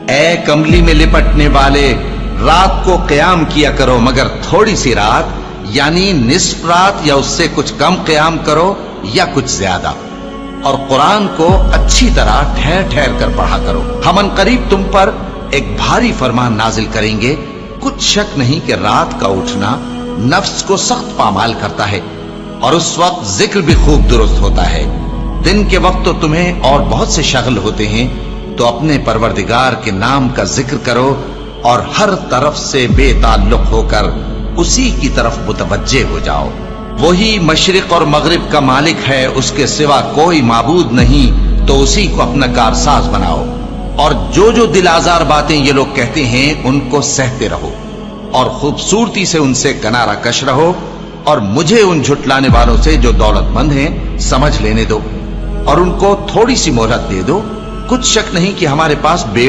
اے کملی میں لپٹنے والے، رات کو قیام کیا کرو مگر تھوڑی سی رات، یعنی نصف رات یا اس سے کچھ کم قیام کرو یا کچھ زیادہ، اور قرآن کو اچھی طرح ٹھہر ٹھہر کر پڑھا کرو۔ ہم ان قریب تم پر ایک بھاری فرمان نازل کریں گے، کچھ شک نہیں کہ رات کا اٹھنا نفس کو سخت پامال کرتا ہے، اور اس وقت ذکر بھی خوب درست ہوتا ہے۔ دن کے وقت تو تمہیں اور بہت سے شغل ہوتے ہیں، تو اپنے پروردگار کے نام کا ذکر کرو اور ہر طرف سے بے تعلق ہو کر اسی کی طرف متوجہ ہو جاؤ۔ وہی مشرق اور مغرب کا مالک ہے، اس کے سوا کوئی معبود نہیں، تو اسی کو اپنا کارساز بناؤ۔ اور جو دل آزار باتیں یہ لوگ کہتے ہیں ان کو سہتے رہو، اور خوبصورتی سے ان سے کنارہ کش رہو، اور مجھے ان جھٹلانے والوں سے جو دولت مند ہیں سمجھ لینے دو، اور ان کو تھوڑی سی مہلت دے دو۔ کچھ شک نہیں کہ ہمارے پاس بیڑ